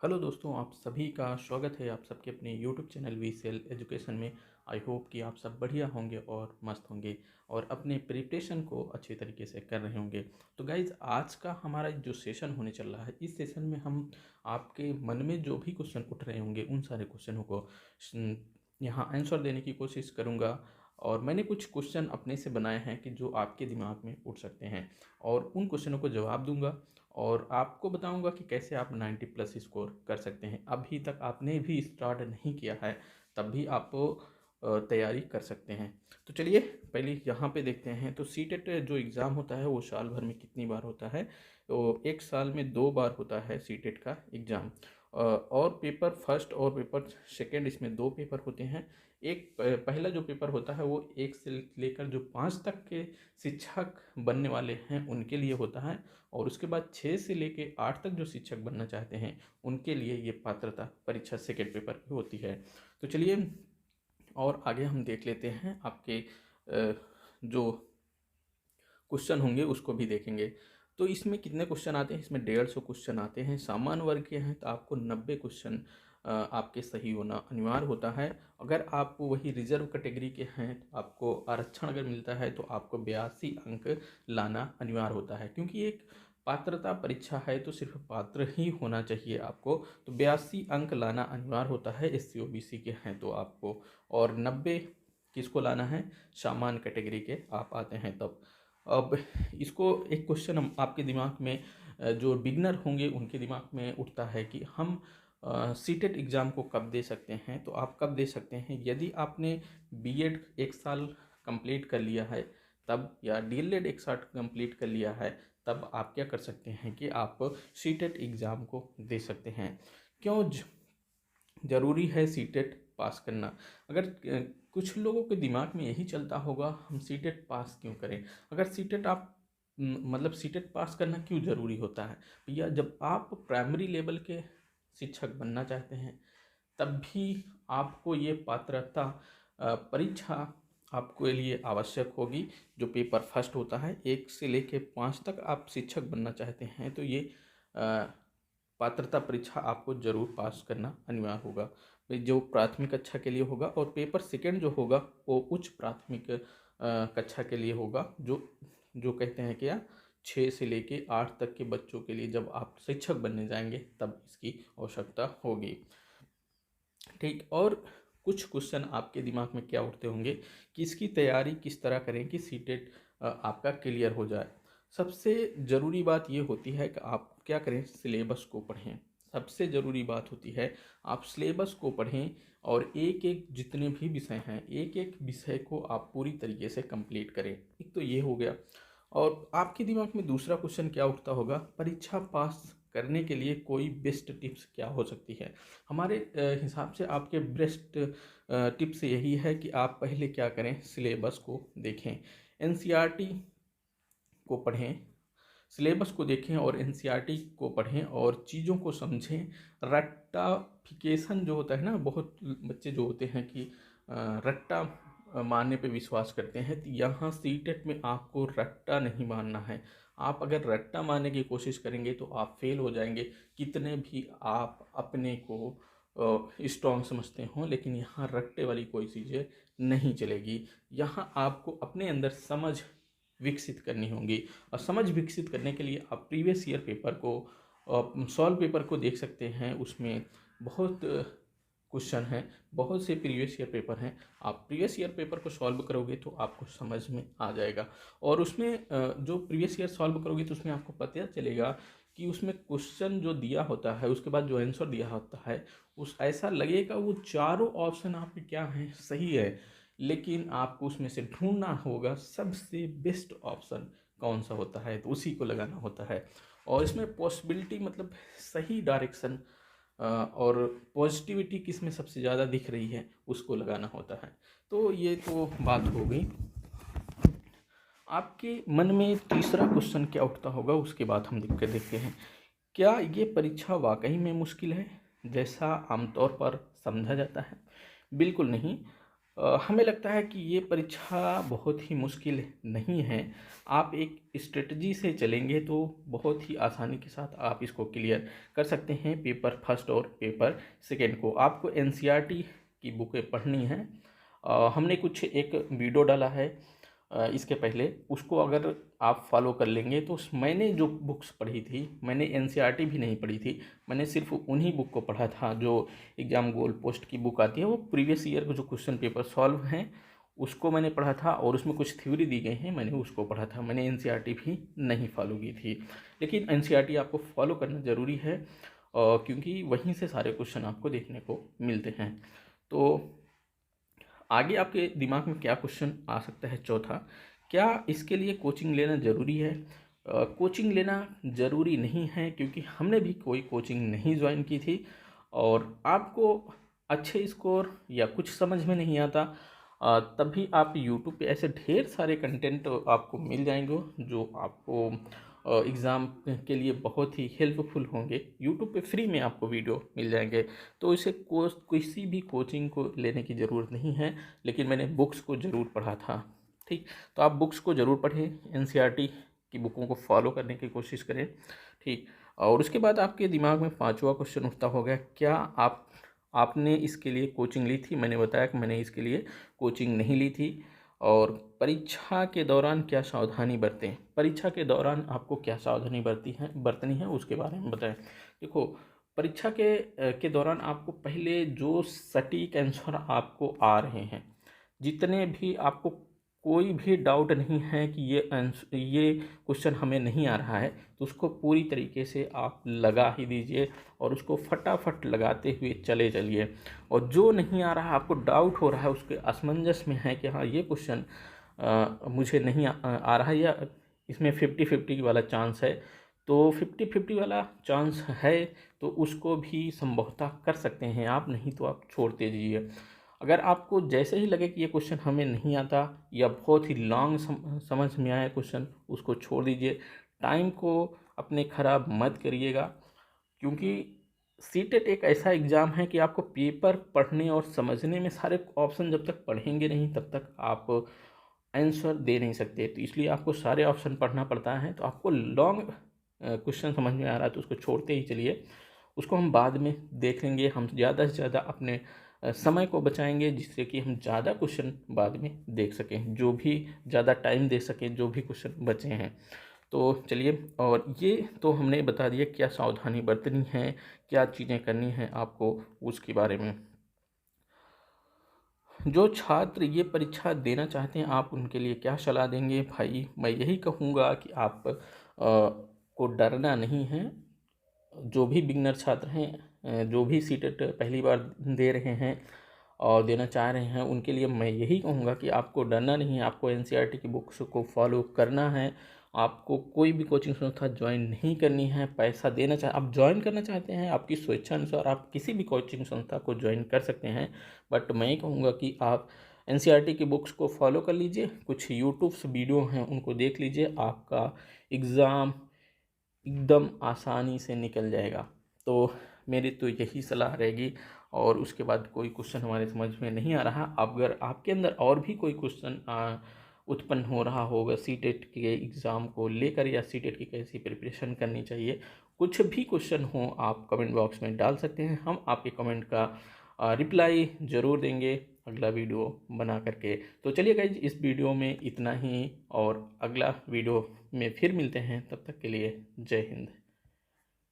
Hello दोस्तों, आप सभी का स्वागत है आप सबके अपने YouTube channel V cell education में। आई होप कि आप सब बढ़िया होंगे और मस्त होंगे और अपने प्रिपरेशन को अच्छे तरीके से कर रहे होंगे। तो गाइज, आज का हमारा जो सेशन होने चल रहा है, इस सेशन में हम आपके मन में जो भी क्वेश्चन उठ रहे होंगे उन सारे क्वेश्चनों को यहाँ आंसर देने की कोशिश करूँगा। और मैंने कुछ क्वेश्चन अपने से बनाए हैं कि जो आपके दिमाग में उठ सकते हैं, और उन क्वेश्चनों को जवाब दूंगा और आपको बताऊंगा कि कैसे आप 90 प्लस स्कोर कर सकते हैं। अभी तक आपने भी स्टार्ट नहीं किया है तब भी आप तैयारी कर सकते हैं। तो चलिए पहले यहाँ पे देखते हैं। तो सीटेट जो एग्ज़ाम होता है वो साल भर में कितनी बार होता है? तो एक साल में 2 बार होता है सीटेट का एग्ज़ाम। और पेपर फर्स्ट और पेपर सेकंड, इसमें 2 पेपर होते हैं। एक पहला जो पेपर होता है वो 1 से लेकर जो 5 तक के शिक्षक बनने वाले हैं उनके लिए होता है, और उसके बाद 6 से लेके 8 तक जो शिक्षक बनना चाहते हैं उनके लिए ये पात्रता परीक्षा सेकेंड पेपर की होती है। तो चलिए और आगे हम देख लेते हैं। आपके जो क्वेश्चन होंगे उसको भी देखेंगे। तो इसमें कितने क्वेश्चन आते हैं? इसमें 150 क्वेश्चन आते हैं। सामान्य वर्ग के हैं तो आपको 90 क्वेश्चन आपके सही होना अनिवार्य होता है। अगर आप वही रिजर्व कैटेगरी के हैं तो आपको आरक्षण अगर मिलता है तो आपको 82 अंक लाना अनिवार्य होता है, क्योंकि एक पात्रता परीक्षा है तो सिर्फ पात्र ही होना चाहिए आपको। तो 82 अंक लाना अनिवार्य होता है SC OBC के हैं तो आपको। और 90 किसको लाना है? सामान्य कैटेगरी के आप आते हैं तब। अब इसको एक क्वेश्चन हम आपके दिमाग में जो बिगनर होंगे उनके दिमाग में उठता है कि हम सीटेट एग्ज़ाम को कब दे सकते हैं? तो आप कब दे सकते हैं? यदि आपने बीएड 1 साल कंप्लीट कर लिया है तब, या डीएलएड 1 साल कंप्लीट कर लिया है तब आप क्या कर सकते हैं कि आप सीटेट एग्ज़ाम को दे सकते हैं। क्यों ज़रूरी है सीटेट पास करना? अगर कुछ लोगों के दिमाग में यही चलता होगा, हम सीटेट पास क्यों करें? अगर सीटेट आप मतलब सीटेट पास करना क्यों ज़रूरी होता है भैया? जब आप प्राइमरी लेवल के शिक्षक बनना चाहते हैं तब भी आपको ये पात्रता परीक्षा आपके लिए आवश्यक होगी। जो पेपर फर्स्ट होता है, 1 से लेके 5 तक आप शिक्षक बनना चाहते हैं तो ये पात्रता परीक्षा आपको ज़रूर पास करना अनिवार्य होगा। जो प्राथमिक कक्षा के लिए होगा, और पेपर सेकंड जो होगा वो उच्च प्राथमिक कक्षा के लिए होगा, जो जो कहते हैं क्या, 6 से लेके 8 तक के बच्चों के लिए जब आप शिक्षक बनने जाएंगे तब इसकी आवश्यकता होगी। ठीक। और कुछ क्वेश्चन आपके दिमाग में क्या उठते होंगे कि इसकी तैयारी किस तरह करें कि सीटेट आपका क्लियर हो जाए। सबसे ज़रूरी बात ये होती है कि आप क्या करें, सिलेबस को पढ़ें। सबसे ज़रूरी बात होती है आप सिलेबस को पढ़ें, और एक एक जितने भी विषय हैं एक एक विषय को आप पूरी तरीके से कंप्लीट करें। एक तो ये हो गया। और आपके दिमाग में दूसरा क्वेश्चन क्या उठता होगा, परीक्षा पास करने के लिए कोई बेस्ट टिप्स क्या हो सकती है? हमारे हिसाब से आपके बेस्ट टिप्स यही है कि आप पहले क्या करें, सिलेबस को देखें, एनसीईआरटी को पढ़ें, सिलेबस को देखें और एनसीईआरटी को पढ़ें और चीज़ों को समझें। रट्टाफिकेशन जो होता है ना, बहुत बच्चे जो होते हैं कि रट्टा मारने पे विश्वास करते हैं, तो यहाँ सीटेट में आपको रट्टा नहीं मारना है। आप अगर रट्टा मारने की कोशिश करेंगे तो आप फेल हो जाएंगे, कितने भी आप अपने को स्ट्रॉन्ग समझते हों। लेकिन यहाँ रट्टे वाली कोई चीज़ें नहीं चलेगी। यहाँ आपको अपने अंदर समझ विकसित करनी होगी, और समझ विकसित करने के लिए आप प्रीवियस ईयर पेपर को, सॉल्व पेपर को देख सकते हैं। उसमें बहुत क्वेश्चन हैं, बहुत से प्रीवियस ईयर पेपर हैं। आप प्रीवियस ईयर पेपर को सॉल्व करोगे तो आपको समझ में आ जाएगा। और उसमें जो प्रीवियस ईयर सॉल्व करोगे तो उसमें आपको पता चलेगा कि उसमें क्वेश्चन जो दिया होता है उसके बाद जो आंसर दिया होता है, उस ऐसा लगेगा वो चारों ऑप्शन आपके क्या हैं, सही है, लेकिन आपको उसमें से ढूंढना होगा सबसे बेस्ट ऑप्शन कौन सा होता है, तो उसी को लगाना होता है। और इसमें पॉसिबिलिटी मतलब सही डायरेक्शन और पॉजिटिविटी किस में सबसे ज़्यादा दिख रही है उसको लगाना होता है। तो ये तो बात हो गई। आपके मन में तीसरा क्वेश्चन क्या उठता होगा उसके बाद हम दिक्कत देखते हैं। क्या ये परीक्षा वाकई में मुश्किल है जैसा आमतौर पर समझा जाता है? बिल्कुल नहीं। हमें लगता है कि ये परीक्षा बहुत ही मुश्किल नहीं है। आप एक स्ट्रेटजी से चलेंगे तो बहुत ही आसानी के साथ आप इसको क्लियर कर सकते हैं, पेपर फर्स्ट और पेपर सेकंड को। आपको एनसीईआरटी की बुकें पढ़नी हैं। हमने कुछ एक वीडियो डाला है इसके पहले, उसको अगर आप फॉलो कर लेंगे तो मैंने जो बुक्स पढ़ी थी, मैंने एनसीईआरटी भी नहीं पढ़ी थी, मैंने सिर्फ उन्हीं बुक को पढ़ा था जो एग्ज़ाम गोल पोस्ट की बुक आती है। वो प्रीवियस ईयर के जो क्वेश्चन पेपर सॉल्व हैं उसको मैंने पढ़ा था, और उसमें कुछ थ्योरी दी गई हैं, मैंने उसको पढ़ा था। मैंने एनसीईआरटी भी नहीं फॉलो की थी, लेकिन एनसीईआरटी आपको फॉलो करना ज़रूरी है क्योंकि वहीं से सारे क्वेश्चन आपको देखने को मिलते हैं। तो आगे आपके दिमाग में क्या क्वेश्चन आ सकता है? चौथा, क्या इसके लिए कोचिंग लेना ज़रूरी है? कोचिंग लेना ज़रूरी नहीं है, क्योंकि हमने भी कोई कोचिंग नहीं ज्वाइन की थी। और आपको अच्छे स्कोर या कुछ समझ में नहीं आता, तब भी आप यूट्यूब पे ऐसे ढेर सारे कंटेंट आपको मिल जाएंगे जो आपको एग्ज़ाम के लिए बहुत ही हेल्पफुल होंगे। यूट्यूब पे फ्री में आपको वीडियो मिल जाएंगे, तो इसे किसी भी कोचिंग को लेने की ज़रूरत नहीं है। लेकिन मैंने बुक्स को ज़रूर पढ़ा था, ठीक। तो आप बुक्स को ज़रूर पढ़ें, एनसीईआरटी की बुकों को फॉलो करने की कोशिश करें, ठीक। और उसके बाद आपके दिमाग में पांचवा क्वेश्चन उठता होगा, क्या आपने इसके लिए कोचिंग ली थी? मैंने बताया कि मैंने इसके लिए कोचिंग नहीं ली थी। और परीक्षा के दौरान क्या सावधानी बरतें? परीक्षा के दौरान आपको क्या सावधानी बरतनी है उसके बारे में बताएं। देखो, परीक्षा के दौरान आपको पहले जो सटीक आंसर आपको आ रहे हैं, जितने भी आपको कोई भी डाउट नहीं है कि ये क्वेश्चन हमें नहीं आ रहा है, तो उसको पूरी तरीके से आप लगा ही दीजिए और उसको फटाफट लगाते हुए चले चलिए। और जो नहीं आ रहा, आपको डाउट हो रहा है, उसके असमंजस में है कि हाँ ये क्वेश्चन मुझे नहीं आ रहा है, या इसमें 50-50 वाला चांस है, तो 50-50 वाला चांस है तो उसको भी संभवतः कर सकते हैं आप, नहीं तो आप छोड़ दीजिए। अगर आपको जैसे ही लगे कि ये क्वेश्चन हमें नहीं आता या बहुत ही लॉन्ग समझ में आया क्वेश्चन, उसको छोड़ दीजिए। टाइम को अपने ख़राब मत करिएगा, क्योंकि सीटेट एक ऐसा एग्ज़ाम है कि आपको पेपर पढ़ने और समझने में सारे ऑप्शन जब तक पढ़ेंगे नहीं तब तक आप आंसर दे नहीं सकते। तो इसलिए आपको सारे ऑप्शन पढ़ना पड़ता है। तो आपको लॉन्ग क्वेश्चन समझ में आ रहा है तो उसको छोड़ते ही चलिए, उसको हम बाद में देख लेंगे। हम ज़्यादा से ज़्यादा अपने समय को बचाएंगे, जिससे कि हम ज़्यादा क्वेश्चन बाद में देख सकें, जो भी ज़्यादा टाइम दे सकें, जो भी क्वेश्चन बचे हैं। तो चलिए, और ये तो हमने बता दिया क्या सावधानी बरतनी है, क्या चीज़ें करनी हैं आपको उसके बारे में। जो छात्र ये परीक्षा देना चाहते हैं, आप उनके लिए क्या सलाह देंगे? भाई, मैं यही कहूँगा कि आप को डरना नहीं है। जो भी बिगनर छात्र हैं, जो भी सीटेट पहली बार दे रहे हैं और देना चाह रहे हैं, उनके लिए मैं यही कहूँगा कि आपको डरना नहीं है। आपको एनसीईआरटी की बुक्स को फॉलो करना है। आपको कोई भी कोचिंग संस्था ज्वाइन नहीं करनी है। पैसा देना आप ज्वाइन करना चाहते हैं, आपकी स्वेच्छा अनुसार आप किसी भी कोचिंग संस्था को ज्वाइन कर सकते हैं। बट मैं ये कहूँगा कि आप एनसीईआरटी की बुक्स को फॉलो कर लीजिए, कुछ यूट्यूब्स वीडियो हैं उनको देख लीजिए, आपका एग्ज़ाम एकदम आसानी से निकल जाएगा। तो मेरी तो यही सलाह रहेगी। और उसके बाद कोई क्वेश्चन हमारे समझ में नहीं आ रहा, अगर आपके अंदर और भी कोई क्वेश्चन उत्पन्न हो रहा होगा सीटेट के एग्ज़ाम को लेकर, या सीटेट की कैसी प्रिपरेशन करनी चाहिए, कुछ भी क्वेश्चन हो आप कमेंट बॉक्स में डाल सकते हैं। हम आपके कमेंट का रिप्लाई ज़रूर देंगे अगला वीडियो बना करके। तो चलिए गाइज, इस वीडियो में इतना ही, और अगला वीडियो में फिर मिलते हैं। तब तक के लिए जय हिंद।